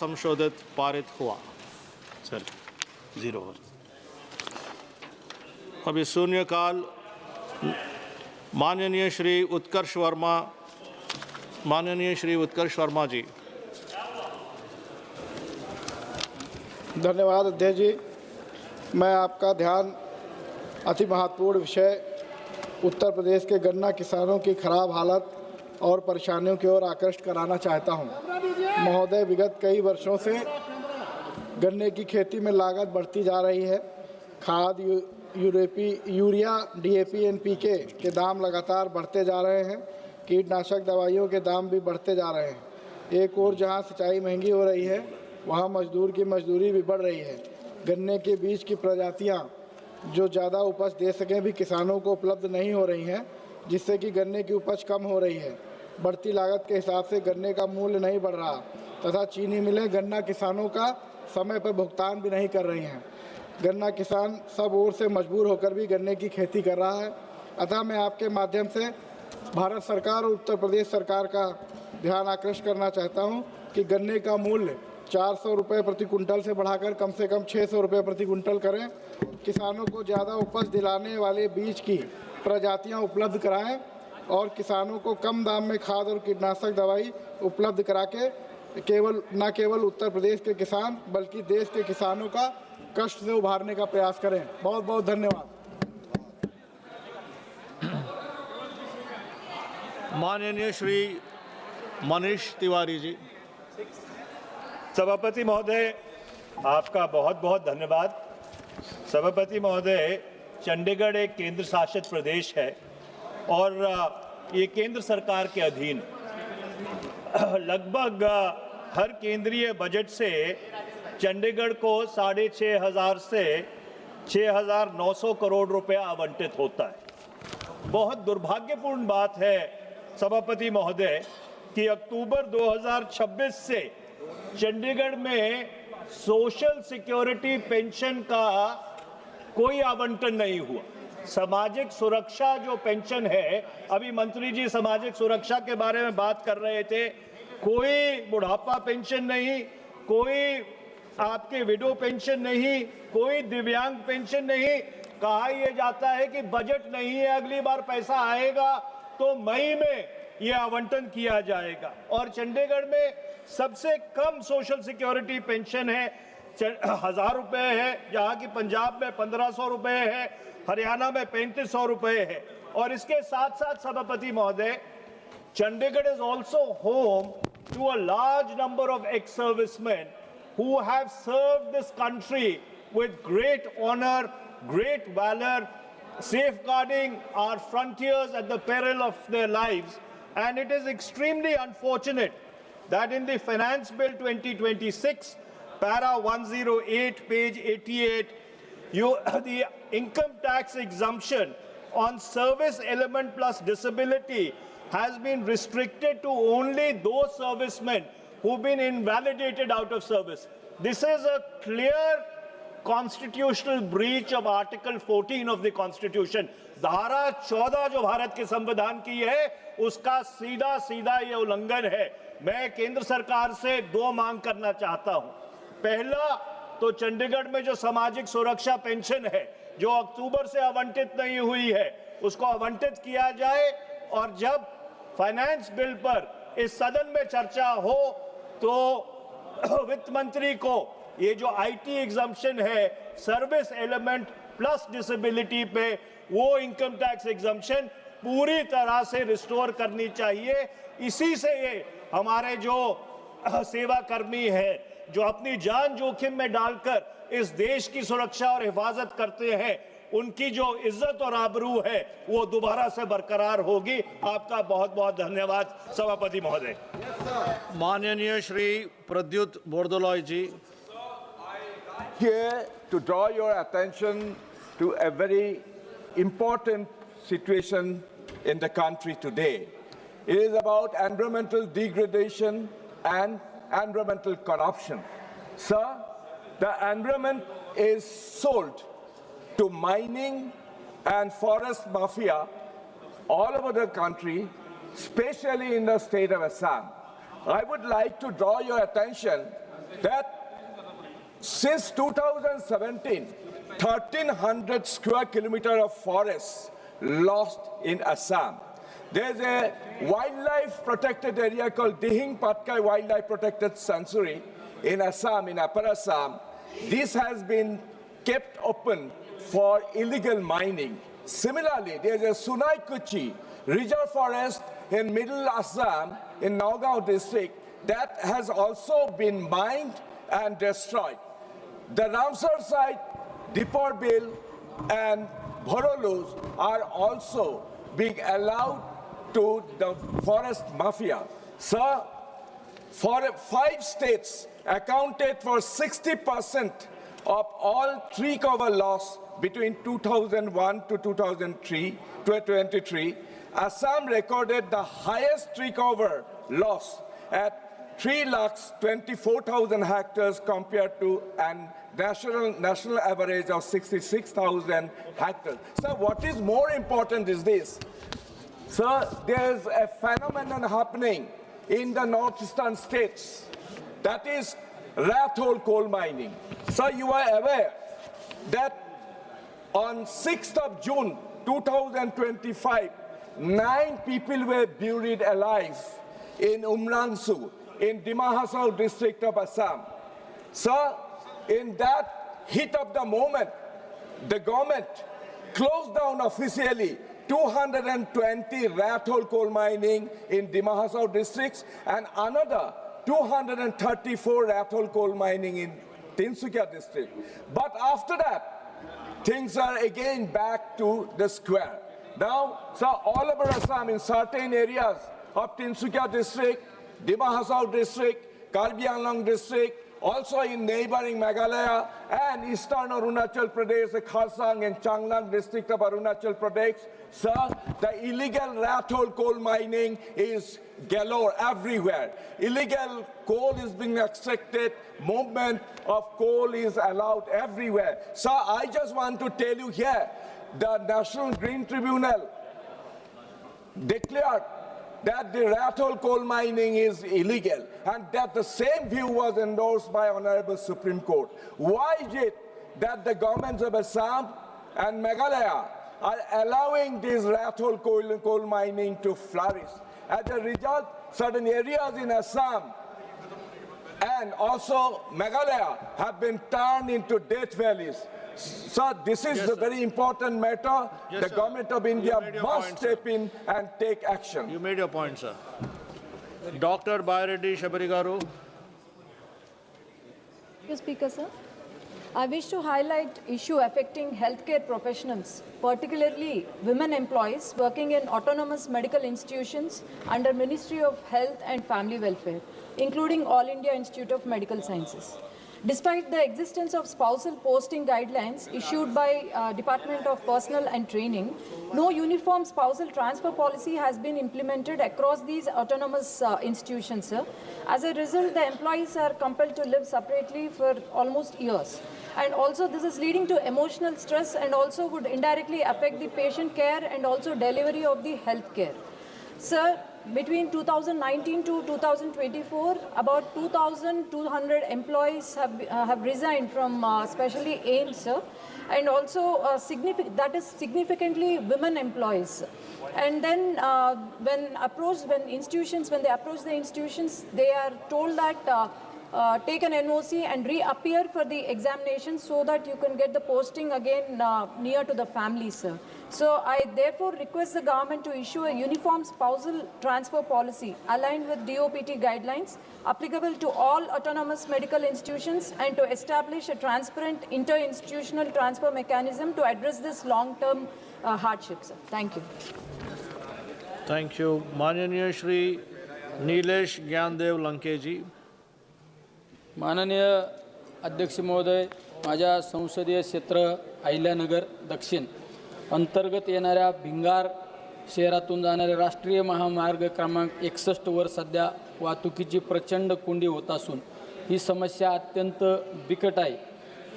संशोधित पारित हुआ। सर 0। अभी शून्यकाल माननीय श्री उत्कर्ष वर्मा जी। धन्यवाद अध्यक्ष जी। मैं आपका ध्यान अति महत्वपूर्ण विषय उत्तर प्रदेश के गन्ना किसानों की खराब हालत और परेशानियों की ओर आकृष्ट कराना चाहता हूं। महोदय, विगत कई वर्षों से गन्ने की खेती में लागत बढ़ती जा रही है। खाद, यूरिया, डीएपी, एनपीके के दाम लगातार बढ़ते जा रहे हैं। कीटनाशक दवाइयों के दाम भी बढ़ते जा रहे हैं। एक ओर जहां सिंचाई महंगी हो रही है, वहां मजदूर की मजदूरी भी बढ़ रही है। गन्ने के बीज की प्रजातियां जो ज़्यादा उपज दे सकें भी किसानों को उपलब्ध नहीं हो रही हैं, जिससे कि गन्ने की उपज कम हो रही है। बढ़ती लागत के हिसाब से गन्ने का मूल्य नहीं बढ़ रहा तथा चीनी मिलें गन्ना किसानों का समय पर भुगतान भी नहीं कर रही हैं। गन्ना किसान सब ओर से मजबूर होकर भी गन्ने की खेती कर रहा है। अतः मैं आपके माध्यम से भारत सरकार और उत्तर प्रदेश सरकार का ध्यान आकृष्ट करना चाहता हूं कि गन्ने का मूल्य 400 रुपये प्रति कुंटल से बढ़ाकर कम से कम 600 रुपये प्रति कुंटल करें। किसानों को ज़्यादा उपज दिलाने वाले बीज की प्रजातियां उपलब्ध कराएं और किसानों को कम दाम में खाद और कीटनाशक दवाई उपलब्ध करा के न केवल उत्तर प्रदेश के किसान बल्कि देश के किसानों का कष्ट से उभारने का प्रयास करें। बहुत बहुत धन्यवाद। माननीय श्री मनीष तिवारी जी। सभापति महोदय, आपका बहुत बहुत धन्यवाद। सभापति महोदय, चंडीगढ़ एक केंद्र शासित प्रदेश है और ये केंद्र सरकार के अधीन लगभग हर केंद्रीय बजट से चंडीगढ़ को 6,500 से 6,900 करोड़ रुपए आवंटित होता है। बहुत दुर्भाग्यपूर्ण बात है सभापति महोदय कि अक्टूबर 2026 से चंडीगढ़ में सोशल सिक्योरिटी पेंशन का कोई आवंटन नहीं हुआ। सामाजिक सुरक्षा जो पेंशन है, अभी मंत्री जी सामाजिक सुरक्षा के बारे में बात कर रहे थे, कोई बुढ़ापा पेंशन नहीं, कोई आपके विडो पेंशन नहीं, कोई दिव्यांग पेंशन नहीं। कहा यह जाता है कि बजट नहीं है, अगली बार पैसा आएगा तो मई में यह आवंटन किया जाएगा। और चंडीगढ़ में सबसे कम सोशल सिक्योरिटी पेंशन है, 1,000 रुपए है, जहां की पंजाब में 1,500 रुपए है, हरियाणा में 3,500 रुपए है। और इसके साथ साथ सभापति महोदय, Chandigarh is also home to a large number of ex serviceman who have served this country with great honor, great valor, safeguarding our frontiers at the peril of their lives. And it is extremely unfortunate that in the Finance Bill 2026, para 108, page 88, the income tax exemption on service element plus disability has been restricted to only those servicemen who've been invalidated out of service. This is a clear constitutional breach of Article 14 of the Constitution. धारा 14 जो भारत के संविधान की है, उसका सीधा ये उल्लंघन है। मैं केंद्र सरकार से 2 मांग करना चाहता हूं। पहला तो चंडीगढ़ में जो सामाजिक सुरक्षा पेंशन है, जो अक्टूबर से आवंटित नहीं हुई है, उसको आवंटित किया जाए। और जब फाइनेंस बिल पर इस सदन में चर्चा हो तो वित्त मंत्री को ये जो आईटी एग्जम्पशन है सर्विस एलिमेंट प्लस डिसेबिलिटी पे, वो इनकम टैक्स एग्जम्पशन पूरी तरह से रिस्टोर करनी चाहिए। इसी से ये हमारे जो सेवा कर्मी है, जो अपनी जान जोखिम में डालकर इस देश की सुरक्षा और हिफाजत करते हैं, उनकी जो इज्जत और आबरू है वो दोबारा से बरकरार होगी। आपका बहुत बहुत धन्यवाद सभापति महोदय। माननीय श्री प्रद्युत बोरदोलोई जी। Here to draw your attention to a very important situation in the country today. It is about environmental degradation and environmental corruption. Sir, the environment is sold to mining and forest mafia all over the country, especially in the state of Assam. I would like to draw your attention that since 2017, 1,300 square kilometers of forests lost in Assam. There's a wildlife protected area called Dihing Patkai Wildlife Protected Sanctuary in Assam, in Upper Assam. This has been kept open for illegal mining. Similarly, there's a Sunai Kuchi reserve forest in Middle Assam in Nagaon district that has also been mined and destroyed. The Ramsar site, Dipar Bill, and Bhorolus are also being allowed to the forest mafia. Sir, for 5 states accounted for 60% of all tree cover loss between 2001 to 2023. Assam recorded the highest tree cover loss at 3,24,000 hectares compared to a national average of 66,000 hectares. So what is more important is this. Sir, there is a phenomenon happening in the northeastern states, that is rat hole coal mining. So you are aware that on 6th of June 2025, 9 people were buried alive in Umrangsu, in Dima Hasao district of Assam. So in that heat of the moment, the government closed down officially 220 rat hole coal mining in Dima Hasao districts and another 234 rat hole coal mining in Tinsukia district. But after that, things are again back to the square. Now, so all over Assam in certain areas of Tinsukia district, Dima Hasao district, Karbi Anglong district, also in neighboring Meghalaya and eastern Arunachal Pradesh, the Kharsang and Changlang district of Arunachal Pradesh. Sir, the illegal rat hole coal mining is galore everywhere. Illegal coal is being extracted, movement of coal is allowed everywhere. So I just want to tell you here, the National Green Tribunal declared that the rat hole coal mining is illegal and that the same view was endorsed by Honorable Supreme Court. Why is it that the governments of Assam and Meghalaya are allowing this rat hole coal mining to flourish? As a result, certain areas in Assam and also Meghalaya have been turned into death valleys. So this is a very important matter. Yes, the sir. government of India made your must point, step in and take action. You made your point, sir. Dr. Bayareddy Shabarigaru. Mr. Speaker, sir. I wish to highlight issue affecting healthcare professionals, particularly women employees working in autonomous medical institutions under Ministry of Health and Family Welfare, including All India Institute of Medical Sciences. Despite the existence of spousal posting guidelines issued by Department of Personnel and Training, no uniform spousal transfer policy has been implemented across these autonomous institutions, sir. As a result, the employees are compelled to live separately for almost years. And also this is leading to emotional stress and also would indirectly affect the patient care and also delivery of the health care. Sir, between 2019 to 2024, about 2,200 employees have resigned from especially AIIMS, sir, and also that is significantly women employees. And then when they approach the institutions, they are told that take an NOC and reappear for the examination so that you can get the posting again near to the family, sir. So I therefore request the government to issue a uniform spousal transfer policy aligned with DOPT guidelines applicable to all autonomous medical institutions and to establish a transparent inter-institutional transfer mechanism to address this long-term hardship, sir. Thank you. Thank you. माननीय श्री नीलेश ज्ञानदेव लंकेजी. माननीय अध्यक्ष महोदय, माझ्या संसदीय क्षेत्र अहिल्यानगर दक्षिण अंतर्गत येणाऱ्या भिंगार शहरातून जाणाऱ्या राष्ट्रीय महामार्ग क्रमांक 61 वर सध्या वाहतुकीची प्रचंड कोंडी होत असून ही समस्या अत्यंत बिकट आहे.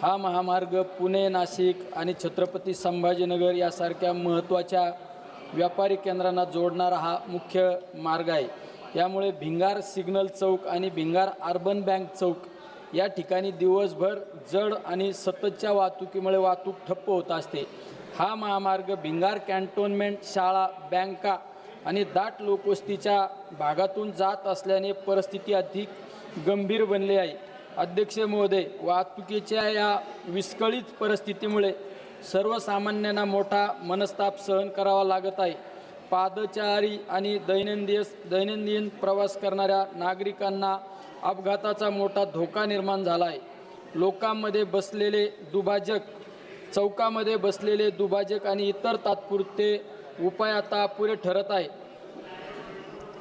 हा महामार्ग पुणे, नाशिक आणि छत्रपती संभाजीनगर यासारख्या महत्त्वाच्या व्यापारी केंद्रांना जोडणारा हा मुख्य मार्ग आहे. यामुळे भिंगार सिग्नल चौक आणि भिंगार अर्बन बँक चौक या ठिकाणी दिवसभर जड आणि सततच्या वाहतुकीमुळे वाहतूक ठप्प होत असते. हा महामार्ग भिंगार कॅन्टोन्मेंट, शाळा, बँका आणि दाट लोकवस्तीच्या भागातून जात असल्याने परिस्थिती अधिक गंभीर बनली आहे. अध्यक्ष महोदय, वाहतुकीच्या या विस्कळीत परिस्थितीमुळे सर्वसामान्यांना मोठा मनस्ताप सहन करावा लागत आहे. पादचारी आणि दैनंदिन प्रवास करणाऱ्या नागरिकांना अपघाताचा मोठा धोका निर्माण झाला आहे. चौकामध्ये बसलेले दुभाजक आणि इतर तात्पुरते उपाय आता अपुरे ठरत आहे.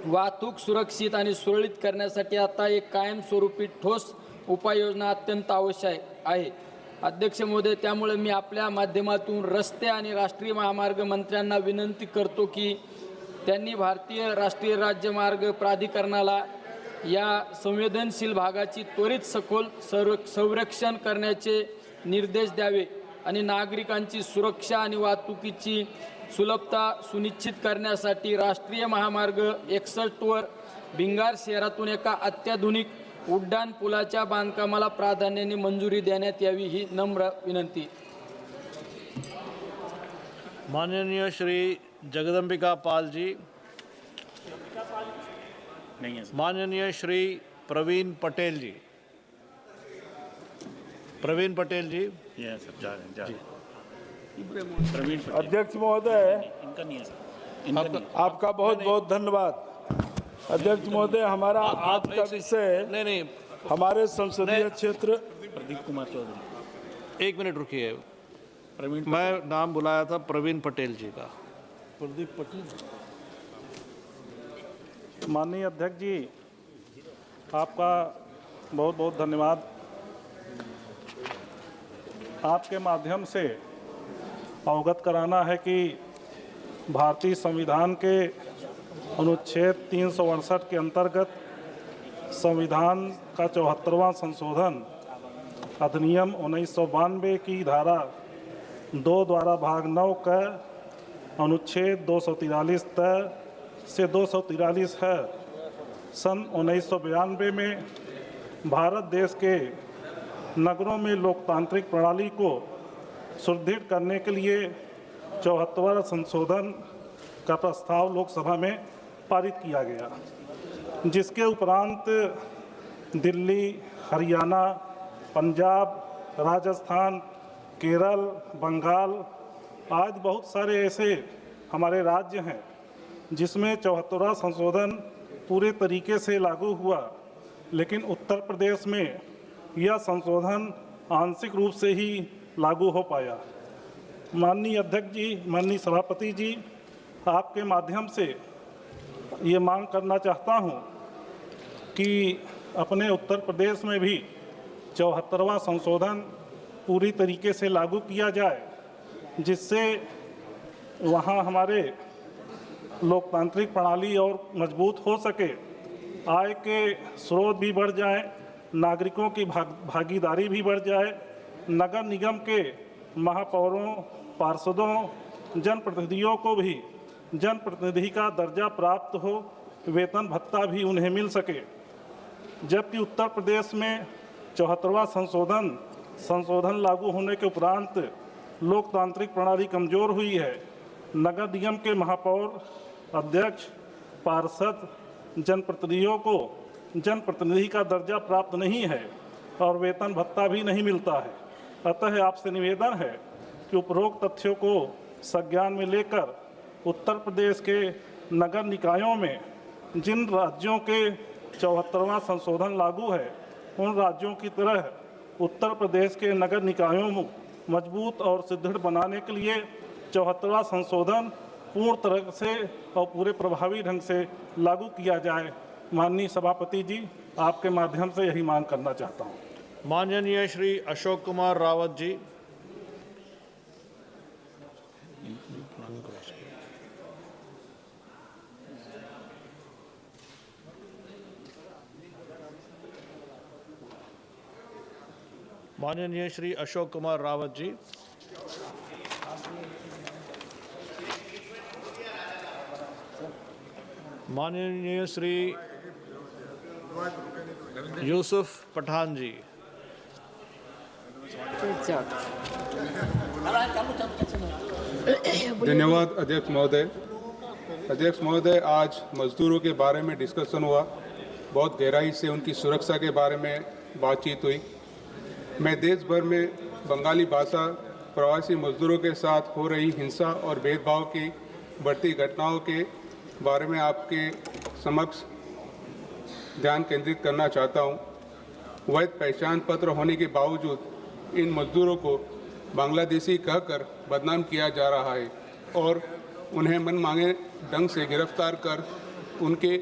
वाहतूक सुरक्षित आणि सुरळीत करण्यासाठी आता एक कायमस्वरूपी ठोस उपाययोजना अत्यंत आवश्यक आहे. अध्यक्ष महोदय, त्यामुळे मी आपल्या माध्यमातून रस्ते आणि राष्ट्रीय महामार्ग मंत्र्यांना विनंती करतो की त्यांनी भारतीय राष्ट्रीय राज्यमार्ग प्राधिकरणाला या संवेदनशील भागाची त्वरित सखोल संरक्षण करण्याचे निर्देश द्यावे आणि नागरिकांची सुरक्षा आणि वाहतुकीची सुलभता सुनिश्चित करण्यासाठी राष्ट्रीय महामार्ग 61 वर भिंगार शहरातून एका अत्याधुनिक उड्डाण पुलाच्या बांधकामाला प्राधान्याने मंजुरी देण्यात यावी, ही नम्र विनंती. माननीय श्री जगदम्बिका पाल जी, माननीय श्री प्रवीण पटेल जी. प्रवीण पटेल जी. अध्यक्ष महोदय, आपका बहुत बहुत धन्यवाद. अध्यक्ष महोदय, हमारा आज का विषय नहीं, हमारे संसदीय क्षेत्र. प्रदीप कुमार चौधरी, एक मिनट रुकिए. मैं नाम बुलाया था प्रवीण पटेल जी का. प्रदीप पटेल. माननीय अध्यक्ष जी, आपका बहुत बहुत धन्यवाद. आपके माध्यम से अवगत कराना है कि भारतीय संविधान के अनुच्छेद 368 के अंतर्गत संविधान का 74वां संशोधन अधिनियम 1992 की धारा 2 द्वारा भाग 9 का अनुच्छेद 243 तय से 243 है. सन 1992 में भारत देश के नगरों में लोकतांत्रिक प्रणाली को सुदृढ़ करने के लिए 74वां संशोधन का प्रस्ताव लोकसभा में पारित किया गया, जिसके उपरांत दिल्ली, हरियाणा, पंजाब, राजस्थान, केरल, बंगाल आज बहुत सारे ऐसे हमारे राज्य हैं जिसमें 74वां संशोधन पूरे तरीके से लागू हुआ, लेकिन उत्तर प्रदेश में यह संशोधन आंशिक रूप से ही लागू हो पाया. माननीय अध्यक्ष जी, माननीय सभापति जी, आपके माध्यम से ये मांग करना चाहता हूँ कि अपने उत्तर प्रदेश में भी 74वां संशोधन पूरी तरीके से लागू किया जाए, जिससे वहाँ हमारे लोकतांत्रिक प्रणाली और मजबूत हो सके, आय के स्रोत भी बढ़ जाए, नागरिकों की भागीदारी भी बढ़ जाए, नगर निगम के महापौरों, पार्षदों, जनप्रतिनिधियों को भी जनप्रतिनिधि का दर्जा प्राप्त हो, वेतन भत्ता भी उन्हें मिल सके. जबकि उत्तर प्रदेश में 74वां संशोधन लागू होने के उपरांत लोकतांत्रिक प्रणाली कमज़ोर हुई है. नगर निगम के महापौर, अध्यक्ष, पार्षद, जनप्रतिनिधियों को जनप्रतिनिधि का दर्जा प्राप्त नहीं है और वेतन भत्ता भी नहीं मिलता है. अतः आपसे निवेदन है कि उपरोक्त तथ्यों को संज्ञान में लेकर उत्तर प्रदेश के नगर निकायों में जिन राज्यों के 74वां संशोधन लागू है, उन राज्यों की तरह उत्तर प्रदेश के नगर निकायों को मजबूत और सुदृढ़ बनाने के लिए 74वां संशोधन पूर्ण तरह से और पूरे प्रभावी ढंग से लागू किया जाए. माननीय सभापति जी, आपके माध्यम से यही मांग करना चाहता हूँ. माननीय श्री अशोक कुमार रावत जी. माननीय श्री अशोक कुमार रावत जी. माननीय श्री यूसुफ पठान जी. धन्यवाद अध्यक्ष महोदय। अध्यक्ष महोदय, आज मजदूरों के बारे में डिस्कशन हुआ, बहुत गहराई से उनकी सुरक्षा के बारे में बातचीत हुई। मैं देश भर में बंगाली भाषा प्रवासी मजदूरों के साथ हो रही हिंसा और भेदभाव की बढ़ती घटनाओं के बारे में आपके समक्ष ध्यान केंद्रित करना चाहता हूं। वैध पहचान पत्र होने के बावजूद इन मजदूरों को बांग्लादेशी कहकर बदनाम किया जा रहा है और उन्हें मनमाने ढंग से गिरफ्तार कर उनके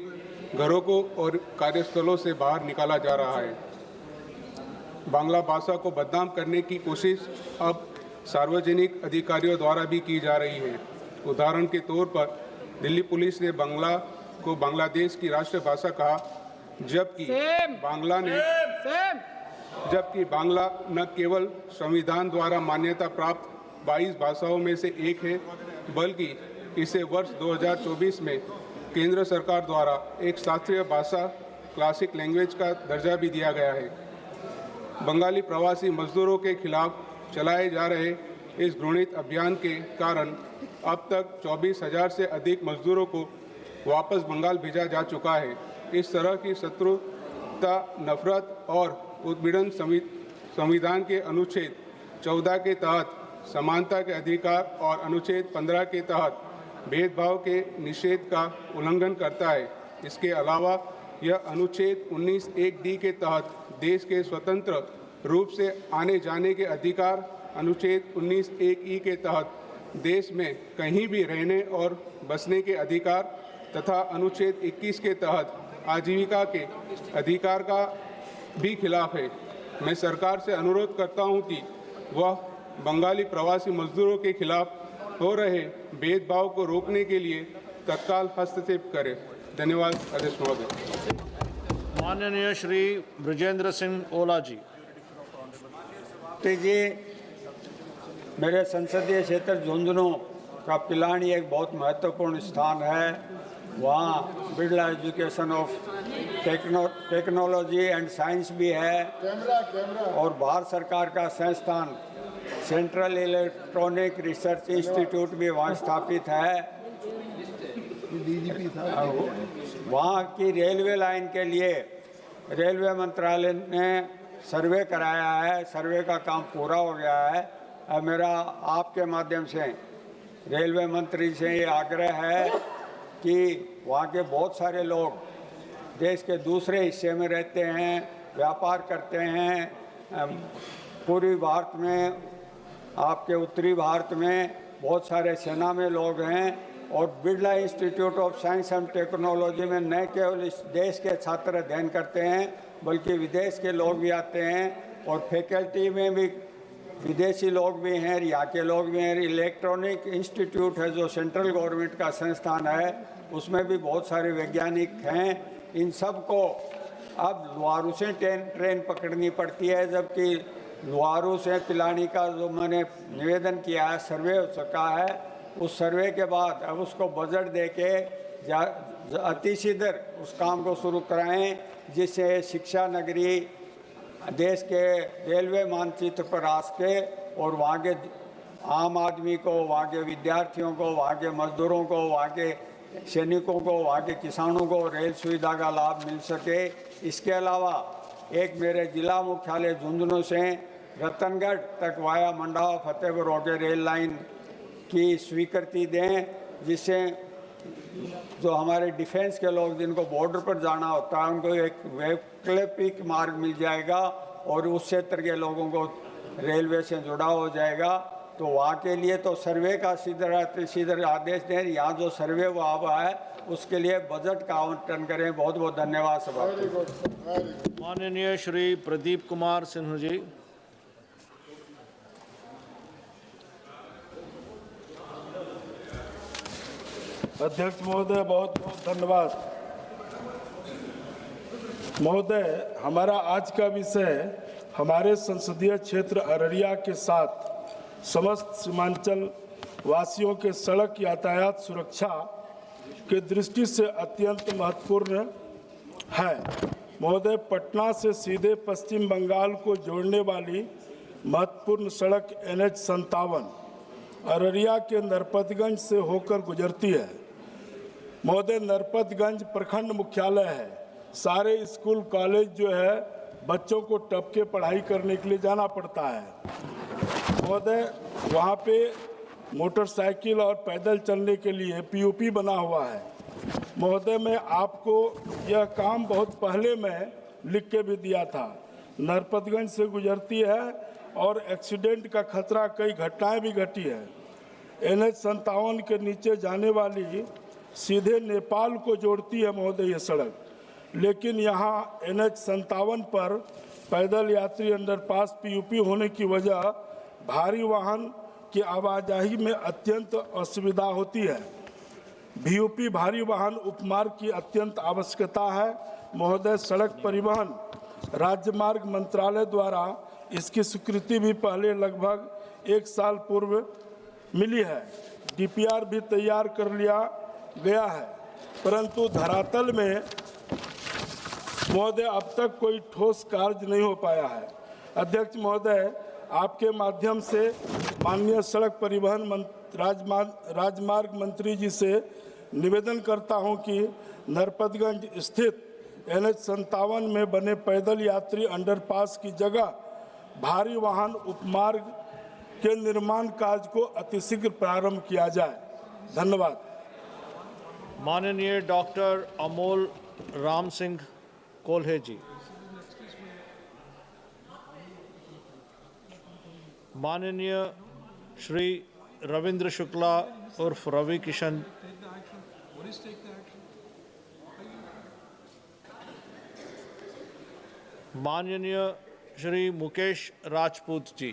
घरों को और कार्यस्थलों से बाहर निकाला जा रहा है। बांग्ला भाषा को बदनाम करने की कोशिश अब सार्वजनिक अधिकारियों द्वारा भी की जा रही है। उदाहरण के तौर पर दिल्ली पुलिस ने बांग्ला को बांग्लादेश की राष्ट्रभाषा कहा, जबकि बांग्ला न केवल संविधान द्वारा मान्यता प्राप्त 22 भाषाओं में से एक है, बल्कि इसे वर्ष 2024 में केंद्र सरकार द्वारा एक शास्त्रीय भाषा क्लासिक लैंग्वेज का दर्जा भी दिया गया है। बंगाली प्रवासी मजदूरों के खिलाफ चलाए जा रहे इस घृणित अभियान के कारण अब तक 24,000 से अधिक मजदूरों को वापस बंगाल भेजा जा चुका है। इस तरह की शत्रुता, नफरत और उत्पीड़न संविधान के अनुच्छेद 14 के तहत समानता के अधिकार और अनुच्छेद 15 के तहत भेदभाव के निषेध का उल्लंघन करता है। इसके अलावा यह अनुच्छेद 19(1)D के तहत देश के स्वतंत्र रूप से आने जाने के अधिकार, अनुच्छेद 19(1)E के तहत देश में कहीं भी रहने और बसने के अधिकार तथा अनुच्छेद 21 के तहत आजीविका के अधिकार का भी खिलाफ है। मैं सरकार से अनुरोध करता हूं कि वह बंगाली प्रवासी मजदूरों के खिलाफ हो रहे भेदभाव को रोकने के लिए तत्काल हस्तक्षेप करे। धन्यवाद अध्यक्ष महोदय। माननीय श्री ब्रजेंद्र सिंह ओला जी। जी, मेरे संसदीय क्षेत्र झुंझुनू का पिलानी एक बहुत महत्वपूर्ण स्थान है। वहाँ Birla education of technology and science भी है और भारत सरकार का संस्थान सेंट्रल इलेक्ट्रॉनिक रिसर्च इंस्टीट्यूट भी वहाँ स्थापित है। वहाँ की रेलवे लाइन के लिए रेलवे मंत्रालय ने सर्वे कराया है। सर्वे का काम पूरा हो गया है। अब मेरा आपके माध्यम से रेलवे मंत्री से ये आग्रह है कि वहाँ के बहुत सारे लोग देश के दूसरे हिस्से में रहते हैं, व्यापार करते हैं। पूर्वी भारत में, आपके उत्तरी भारत में बहुत सारे सेना में लोग हैं और Birla institute of science and technology में न केवल इस देश के छात्र अध्ययन करते हैं बल्कि विदेश के लोग भी आते हैं और फैकल्टी में भी विदेशी लोग भी हैं, यहाँ के लोग भी हैं। इलेक्ट्रॉनिक इंस्टीट्यूट है जो सेंट्रल गवर्नमेंट का संस्थान है, उसमें भी बहुत सारे वैज्ञानिक हैं। इन सब को अब लुहारू से ट्रेन पकड़नी पड़ती है, जबकि लुहारू से पिलानी का जो मैंने निवेदन किया है, सर्वे हो चुका है। उस सर्वे के बाद अब उसको बजट दे के अतिशीघ्र उस काम को शुरू कराएं, जिससे शिक्षा नगरी देश के रेलवे मानचित्र पर आ सके और वहाँ के आम आदमी को, वहाँ के विद्यार्थियों को, वहाँ के मजदूरों को, वहाँ के सैनिकों को, वहाँ के किसानों को रेल सुविधा का लाभ मिल सके। इसके अलावा एक मेरे जिला मुख्यालय झुंझुनू से रतनगढ़ तक वाया मंडावा फतेहपुर होकर रेल लाइन की स्वीकृति दें, जिससे जो हमारे डिफेंस के लोग जिनको बॉर्डर पर जाना होता है उनको एक वैकल्पिक मार्ग मिल जाएगा और उस क्षेत्र के लोगों को रेलवे से जुड़ाव हो जाएगा। तो वहाँ के लिए तो सर्वे का सीधे आदेश दें। यहाँ जो सर्वे हुआ है उसके लिए बजट का आवंटन करें। बहुत बहुत धन्यवाद सभा। माननीय श्री प्रदीप कुमार सिन्हा जी। अध्यक्ष महोदय, बहुत बहुत धन्यवाद। महोदय, हमारा आज का विषय हमारे संसदीय क्षेत्र अररिया के साथ समस्त सीमांचल वासियों के सड़क यातायात सुरक्षा के दृष्टि से अत्यंत महत्वपूर्ण है। महोदय, पटना से सीधे पश्चिम बंगाल को जोड़ने वाली महत्वपूर्ण सड़क NH 57 अररिया के नरपतगंज से होकर गुजरती है। महोदय, नरपतगंज प्रखंड मुख्यालय है। सारे स्कूल कॉलेज जो है बच्चों को टप के पढ़ाई करने के लिए जाना पड़ता है। महोदय, वहाँ पे मोटरसाइकिल और पैदल चलने के लिए PUP बना हुआ है। महोदय, मैं आपको यह काम बहुत पहले मैं लिख के भी दिया था। नरपतगंज से गुजरती है और एक्सीडेंट का खतरा, कई घटनाएं भी घटी है। NH 57 के नीचे जाने वाली सीधे नेपाल को जोड़ती है महोदय ये सड़क, लेकिन यहाँ NH 57 पर पैदल यात्री अंडरपास PUP होने की वजह भारी वाहन की आवाजाही में अत्यंत असुविधा होती है। BUP भारी वाहन उपमार्ग की अत्यंत आवश्यकता है। महोदय, सड़क परिवहन राज्य मार्ग मंत्रालय द्वारा इसकी स्वीकृति भी पहले लगभग 1 साल पूर्व मिली है। DPR भी तैयार कर लिया गया है, परंतु धरातल में महोदय अब तक कोई ठोस कार्य नहीं हो पाया है। अध्यक्ष महोदय, आपके माध्यम से माननीय सड़क परिवहन राजमार्ग मंत्री जी से निवेदन करता हूं कि नरपतगंज स्थित NH 57 में बने पैदल यात्री अंडरपास की जगह भारी वाहन उपमार्ग के निर्माण कार्य को अतिशीघ्र प्रारंभ किया जाए। धन्यवाद। माननीय डॉक्टर अमोल राम सिंह कोल्हे जी। माननीय श्री रविंद्र शुक्ला उर्फ रवि किशन। माननीय श्री मुकेश राजपूत जी।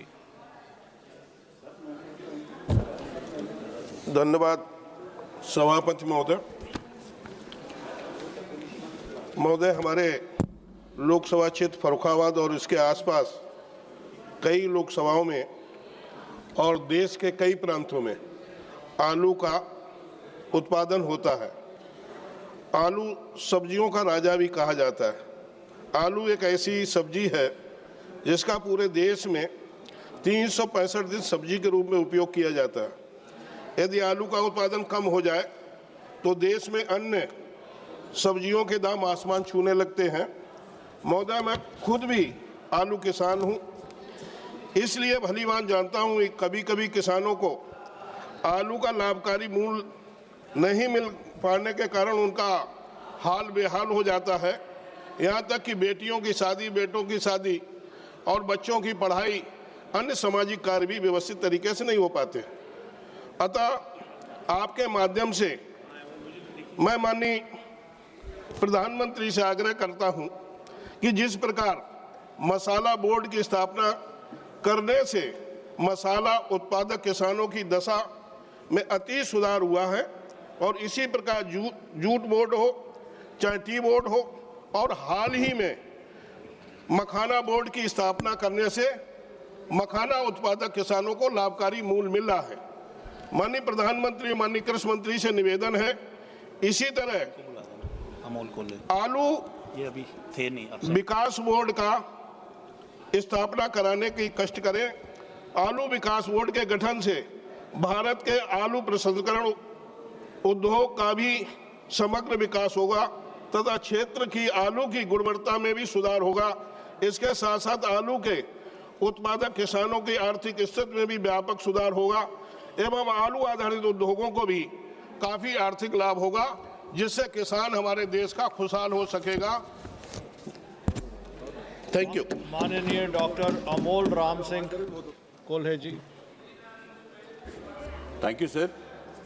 धन्यवाद सभापति महोदय। महोदय, हमारे लोकसभा क्षेत्र फर्रुखाबाद और इसके आसपास कई लोकसभाओं में और देश के कई प्रांतों में आलू का उत्पादन होता है। आलू सब्जियों का राजा भी कहा जाता है। आलू एक ऐसी सब्जी है जिसका पूरे देश में 365 दिन सब्जी के रूप में उपयोग किया जाता है। यदि आलू का उत्पादन कम हो जाए तो देश में अन्य सब्जियों के दाम आसमान छूने लगते हैं। महोदय, मैं खुद भी आलू किसान हूं, इसलिए भलीभांति जानता हूं कि कभी कभी किसानों को आलू का लाभकारी मूल्य नहीं मिल पाने के कारण उनका हाल बेहाल हो जाता है। यहाँ तक कि बेटियों की शादी, बेटों की शादी और बच्चों की पढ़ाई, अन्य सामाजिक कार्य भी व्यवस्थित तरीके से नहीं हो पाते। अतः आपके माध्यम से मैं माननीय प्रधानमंत्री से आग्रह करता हूं कि जिस प्रकार मसाला बोर्ड की स्थापना करने से मसाला उत्पादक किसानों की दशा में अति सुधार हुआ है, और इसी प्रकार जूट बोर्ड हो चाहे टी बोर्ड हो, और हाल ही में मखाना बोर्ड की स्थापना करने से मखाना उत्पादक किसानों को लाभकारी मूल्य मिल रहा है। माननीय प्रधानमंत्री, माननीय कृषि मंत्री से निवेदन है, इसी तरह आलू विकास बोर्ड का स्थापना कराने की कष्ट करें। आलू विकास बोर्ड के गठन से भारत के आलू प्रसंस्करण उद्योग का भी समग्र विकास होगा तथा क्षेत्र की आलू की गुणवत्ता में भी सुधार होगा। इसके साथ साथ आलू के उत्पादक किसानों की आर्थिक स्थिति में भी व्यापक सुधार होगा एवं आलू आधारित उद्योगों को भी काफी आर्थिक लाभ होगा, जिससे किसान हमारे देश का खुशहाल हो सकेगा। Thank you. माननीय doctor Amol Ram Singh Kolhe ji. Thank you sir.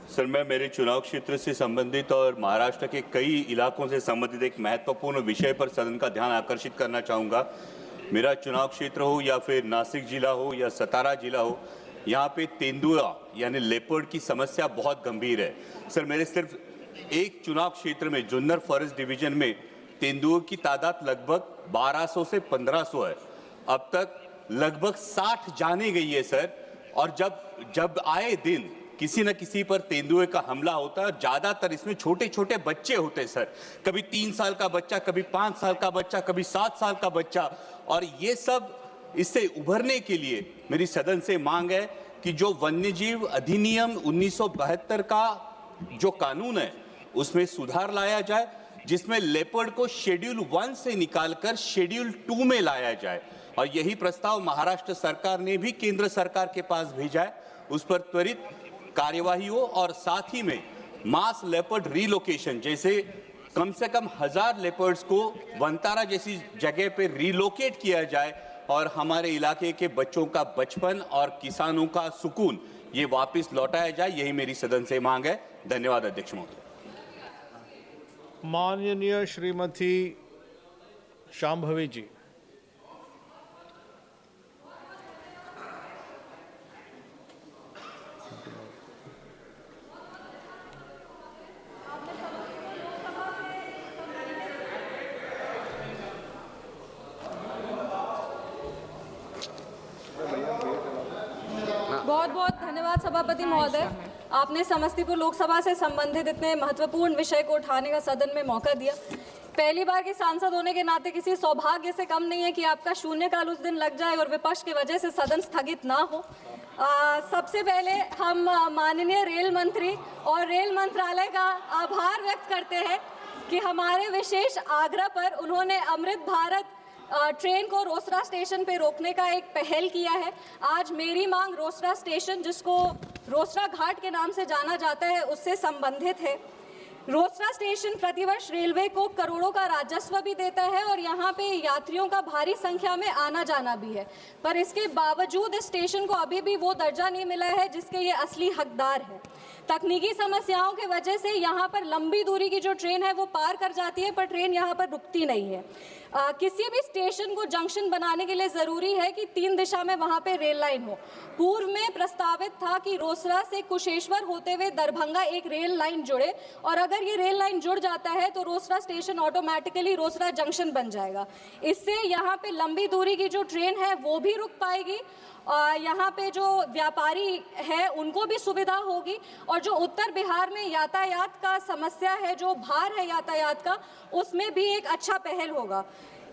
Sir, मैं मेरे चुनाव क्षेत्र से संबंधित और महाराष्ट्र के कई इलाकों से संबंधित एक महत्वपूर्ण विषय पर सदन का ध्यान आकर्षित करना चाहूँगा। मेरा चुनाव क्षेत्र हो या फिर नासिक जिला हो या सतारा जिला हो, यहाँ पे तेंदुआ यानी लेपर्ड की समस्या बहुत गंभीर है। सर, मेरे सिर्फ एक चुनाव क्षेत्र में जुन्नर फॉरेस्ट डिवीजन में तेंदुओं की तादाद लगभग 1200 से 1500 है। अब तक लगभग 60 जाने गई है सर, और जब आए दिन किसी न किसी पर तेंदुए का हमला होता है। ज्यादातर इसमें छोटे छोटे बच्चे होते हैं सर, कभी 3 साल का बच्चा, कभी 5 साल का बच्चा, कभी 7 साल का बच्चा, और ये सब इससे उभरने के लिए मेरी सदन से मांग है कि जो वन्यजीव अधिनियम 1972 का जो कानून है उसमें सुधार लाया जाए, जिसमें लेपर्ड को शेड्यूल 1 से निकालकर शेड्यूल 2 में लाया जाए। और यही प्रस्ताव महाराष्ट्र सरकार ने भी केंद्र सरकार के पास भेजा है। उस पर त्वरित कार्यवाही हो और साथ ही में मास लेपर्ड रिलोकेशन, जैसे कम से कम 1000 लेपर्ड्स को वंतारा जैसी जगह पे रिलोकेट किया जाए और हमारे इलाके के बच्चों का बचपन और किसानों का सुकून ये वापस लौटाया जाए। यही मेरी सदन से मांग है। धन्यवाद अध्यक्ष महोदय। माननीय श्रीमती शांभवी जी। बहुत बहुत धन्यवाद सभापति महोदय, आपने समस्तीपुर लोकसभा से संबंधित इतने महत्वपूर्ण विषय को उठाने का सदन में मौका दिया। पहली बार के सांसद होने के नाते किसी सौभाग्य से कम नहीं है कि आपका शून्यकाल उस दिन लग जाए और विपक्ष की वजह से सदन स्थगित ना हो। सबसे पहले हम माननीय रेल मंत्री और रेल मंत्रालय का आभार व्यक्त करते हैं कि हमारे विशेष आग्रह पर उन्होंने अमृत भारत ट्रेन को रोसड़ा स्टेशन पे रोकने का एक पहल किया है। आज मेरी मांग रोसड़ा स्टेशन, जिसको रोसड़ा घाट के नाम से जाना जाता है, उससे संबंधित है। रोसड़ा स्टेशन प्रतिवर्ष रेलवे को करोड़ों का राजस्व भी देता है और यहाँ पे यात्रियों का भारी संख्या में आना जाना भी है, पर इसके बावजूद इस स्टेशन को अभी भी वो दर्जा नहीं मिला है जिसके ये असली हकदार है। तकनीकी समस्याओं की वजह से यहाँ पर लंबी दूरी की जो ट्रेन है वो पार कर जाती है, पर ट्रेन यहाँ पर रुकती नहीं है। किसी भी स्टेशन को जंक्शन बनाने के लिए ज़रूरी है कि 3 दिशा में वहाँ पे रेल लाइन हो। पूर्व में प्रस्तावित था कि रोसड़ा से कुशेश्वर होते हुए दरभंगा एक रेल लाइन जुड़े, और अगर ये रेल लाइन जुड़ जाता है तो Rosera station automatically Rosera junction बन जाएगा। इससे यहाँ पे लंबी दूरी की जो ट्रेन है वो भी रुक पाएगी, यहाँ पे जो व्यापारी है उनको भी सुविधा होगी, और जो उत्तर बिहार में यातायात का समस्या है, जो भार है यातायात का, उसमें भी एक अच्छा पहल होगा।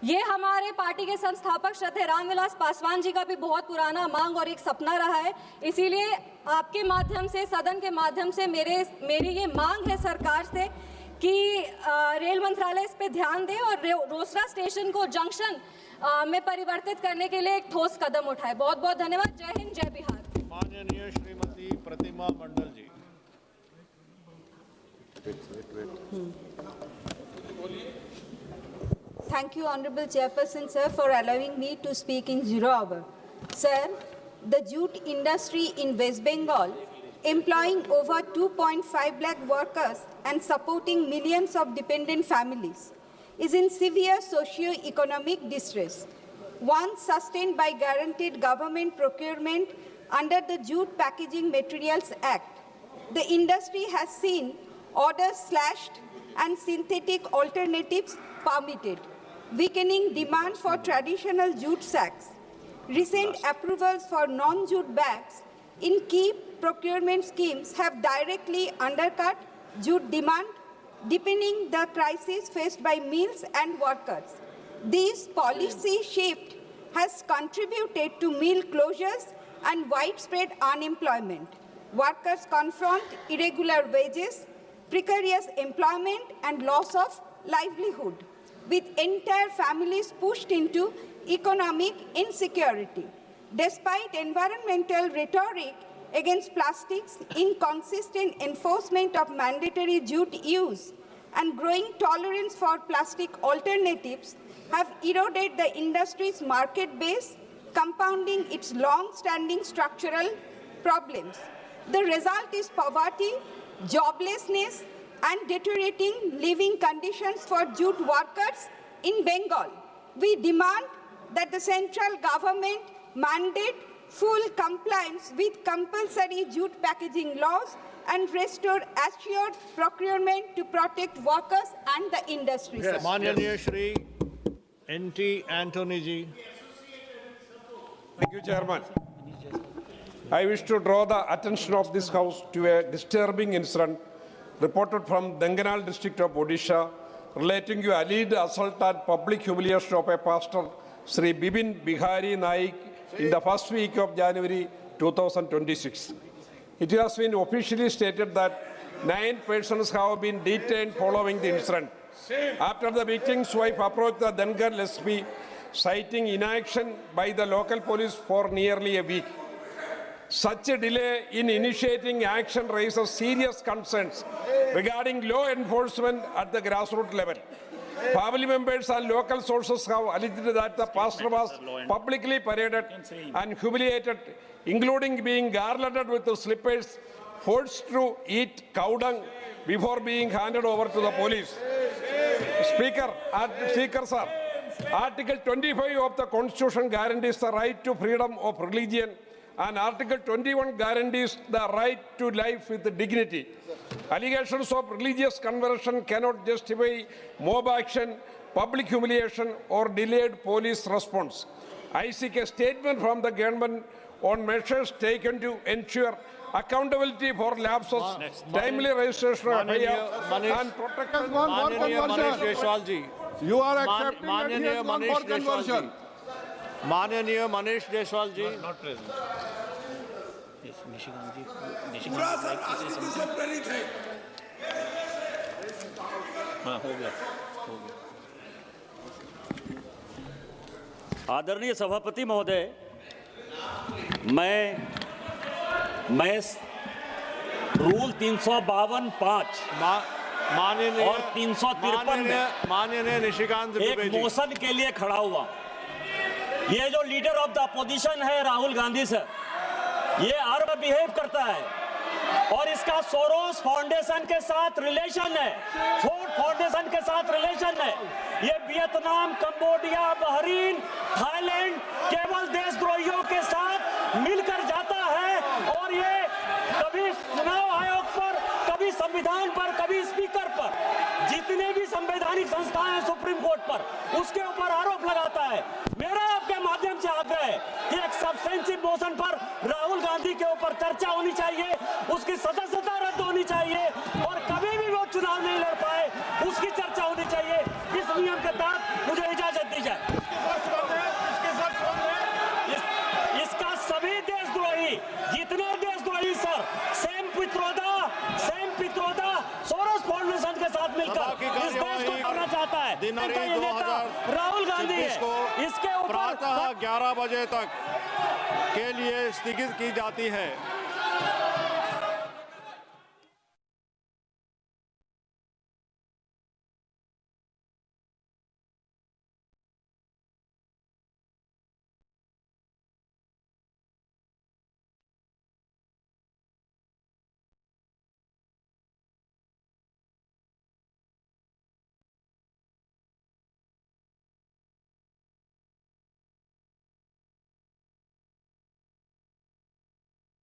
ये हमारे पार्टी के संस्थापक श्रद्धेय रामविलास पासवान जी का भी बहुत पुराना मांग और एक सपना रहा है। इसीलिए आपके माध्यम से, सदन के माध्यम से मेरी ये मांग है सरकार से कि रेल मंत्रालय इस पे ध्यान दे और रोसड़ा स्टेशन को जंक्शन में परिवर्तित करने के लिए एक ठोस कदम उठाए। बहुत बहुत धन्यवाद। जय हिंद, जय बिहार। माननीय श्रीमती प्रतिमा मंडल जी। Thank you, Honorable Chairperson, sir, for allowing me to speak in 0 hour. Sir, the jute industry in West Bengal, employing over 2.5 lakh workers and supporting millions of dependent families, is in severe socio-economic distress. Once sustained by guaranteed government procurement under the Jute Packaging Materials Act, the industry has seen orders slashed and synthetic alternatives permitted, weakening demand for traditional jute sacks. Recent approvals for non-jute bags in key procurement schemes have directly undercut jute demand, deepening the crisis faced by mills and workers. This policy shift has contributed to mill closures and widespread unemployment. Workers confront irregular wages, precarious employment, and loss of livelihood, with entire families pushed into economic insecurity. Despite environmental rhetoric against plastics, inconsistent enforcement of mandatory jute use, and growing tolerance for plastic alternatives have eroded the industry's market base, compounding its long-standing structural problems. The result is poverty, joblessness, and deteriorating living conditions for jute workers in Bengal. We demand that the central government mandate full compliance with compulsory jute packaging laws and restore assured procurement to protect workers and the industry. Yes. Mananiya Shri N.T. Antony ji. Thank you, Chairman. I wish to draw the attention of this House to a disturbing incident reported from Dhenkanal district of Odisha relating to alleged assault and public humiliation of a pastor Sri Bipin Bihari Naik in the first week of January 2026. It has been officially stated that 9 persons have been detained following the incident. After the victim's wife approached the then girl SP, citing inaction by the local police for nearly a week. Such a delay in initiating action raises serious concerns regarding law enforcement at the grassroots level. Family members and local sources have alleged that the pastor was publicly paraded and humiliated, including being garlanded with the slippers, forced to eat cow dung before being handed over to the police. Speaker, sir, Article 25 of the Constitution guarantees the right to freedom of religion, and Article 21 guarantees the right to life with dignity. Allegations of religious conversion cannot justify mob action, public humiliation, or delayed police response. I seek a statement from the government on measures taken to ensure accountability for lapses, timely registration of FIR, and protection. Manish Jaiswal ji. You are accepting that he has gone for conversion. माननीय मनीष जायसवाल जी not present. Nishikant जी पूरा sir राजनीति से प्रेरित है। हाँ हो गया। आदरणीय सभापति महोदय, मैं रूल 352(5) और 353 में माननीय निशिकांत एक मोशन के लिए खड़ा हुआ। ये जो लीडर ऑफ द अपोजिशन है राहुल गांधी सर, ये आर्म बिहेव करता है और इसका सोरोस फाउंडेशन के साथ रिलेशन है, फोर्ड फाउंडेशन के साथ रिलेशन है। ये वियतनाम, कंबोडिया, बहरीन, थाईलैंड केवल देशद्रोहियों के साथ मिलकर जाता है और ये कभी चुनाव आयोग पर, कभी संविधान पर, कभी स्पीकर पर, जितने भी संवैधानिक संस्थाएं हैं सुप्रीम कोर्ट पर, उसके ऊपर आरोप लगाता है। मेरा आपके माध्यम से आग्रह है कि एक सब्सटेंसिव मोशन पर राहुल गांधी के ऊपर चर्चा होनी चाहिए, उसकी सदस्यता रद्द होनी चाहिए और कभी भी वो चुनाव नहीं लड़ पाए उसकी चर्चा होनी चाहिए। इस नियम के तहत मुझे इजाजत दी जाए। इसका सभी देशद्रोही, जितने देशद्रोही sir, same Pitroda Soros foundation के साथ मिलकर इस देश को करना चाहता है, इनका ये नेता राहुल गांधी है। इसके ऊपर प्रातः 11 बजे तक के लिए स्थगित की जाती है।